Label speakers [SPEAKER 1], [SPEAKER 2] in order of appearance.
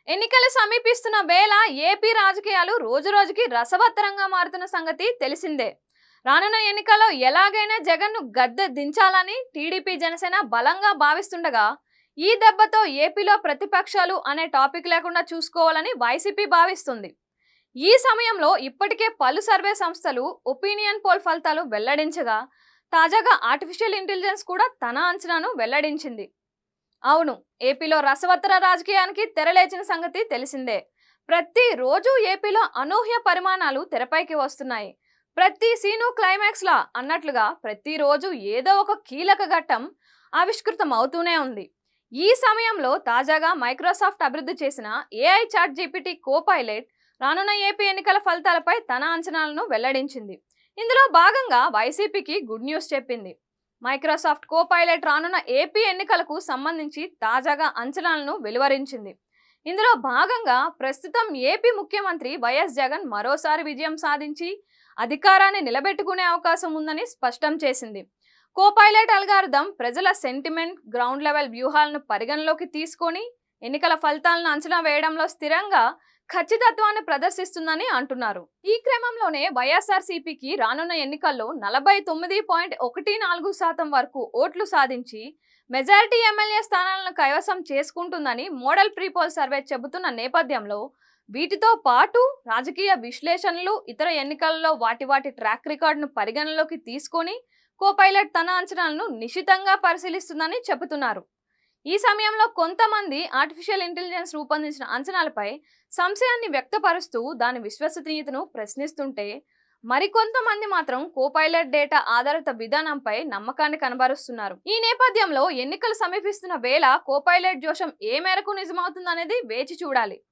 [SPEAKER 1] ఎన్నికలు సమీపిస్తున్న వేళ ఏపీ రాజకీయాలు రోజురోజుకి రసవత్తరంగా మారుతున్న సంగతి తెలిసిందే. రానున్న ఎన్నికల్లో ఎలాగైనా జగన్ను గద్దె దించాలని టీడీపీ జనసేన బలంగా భావిస్తుండగా, ఈ దెబ్బతో ఏపీలో ప్రతిపక్షాలు అనే టాపిక్ లేకుండా చూసుకోవాలని వైసీపీ భావిస్తుంది. ఈ సమయంలో ఇప్పటికే పలు సర్వే సంస్థలు ఒపీనియన్ పోల్ ఫలితాలు వెల్లడించగా, తాజాగా ఆర్టిఫిషియల్ ఇంటెలిజెన్స్ కూడా తన అంచనాను వెల్లడించింది. అవును, ఏపీలో రసవత్తర రాజకీయానికి తెరలేచిన సంగతి తెలిసిందే. ప్రతిరోజు ఏపీలో అనూహ్య పరిమాణాలు తెరపైకి వస్తున్నాయి. ప్రతి సీను క్లైమాక్స్ లా అన్నట్లుగా ప్రతిరోజు ఏదో ఒక కీలక ఘట్టం ఆవిష్కృతం అవుతూనే ఉంది. ఈ సమయంలో తాజాగా మైక్రోసాఫ్ట్ అభివృద్ధి చేసిన ఏఐ చాట్ జీపీటీ కో-పైలట్ రానున్న ఏపీ ఎన్నికల ఫలితాలపై తన అంచనాలను వెల్లడించింది. ఇందులో భాగంగా వైసీపీకి గుడ్ న్యూస్ చెప్పింది. మైక్రోసాఫ్ట్ కో-పైలట్ రానున్న ఏపీ ఎన్నికలకు సంబంధించి తాజాగా అంచనాలను వెలువరించింది. ఇందులో భాగంగా ప్రస్తుతం ఏపీ ముఖ్యమంత్రి వైఎస్ జగన్ మరోసారి విజయం సాధించి అధికారాన్ని నిలబెట్టుకునే అవకాశం ఉందని స్పష్టం చేసింది. కో-పైలట్ అల్గారిథం ప్రజల సెంటిమెంట్, గ్రౌండ్ లెవెల్ వ్యూహాలను పరిగణలోకి తీసుకొని ఎన్నికల ఫలితాలను అంచనా వేయడంలో స్థిరంగా ఖచ్చితత్వాన్ని ప్రదర్శిస్తుందని అంటున్నారు. ఈ క్రమంలోనే వైఎస్ఆర్సీపీకి రానున్న ఎన్నికల్లో 49.14% వరకు ఓట్లు సాధించి మెజారిటీ ఎమ్మెల్యే స్థానాలను కైవసం చేసుకుంటుందని మోడల్ ప్రీపోల్ సర్వే చెబుతున్న నేపథ్యంలో, వీటితో పాటు రాజకీయ విశ్లేషణలు ఇతర ఎన్నికలలో వాటి ట్రాక్ రికార్డును పరిగణలోకి తీసుకొని కో-పైలట్ తన అంచనాలను నిశితంగా పరిశీలిస్తుందని చెబుతున్నారు. ఈ సమయంలో కొంతమంది ఆర్టిఫిషియల్ ఇంటెలిజెన్స్ రూపొందించిన అంచనాలపై సంశయాన్ని వ్యక్తపరుస్తూ దాని విశ్వసనీయతను ప్రశ్నిస్తుంటే, మరికొంతమంది మాత్రం కో-పైలట్ డేటా ఆధారిత విధానంపై నమ్మకాన్ని కనబరుస్తున్నారు. ఈ నేపథ్యంలో ఎన్నికలు సమీపిస్తున్న వేళ కో-పైలట్ జోషం ఏ మేరకు నిజమవుతుందనేది వేచి చూడాలి.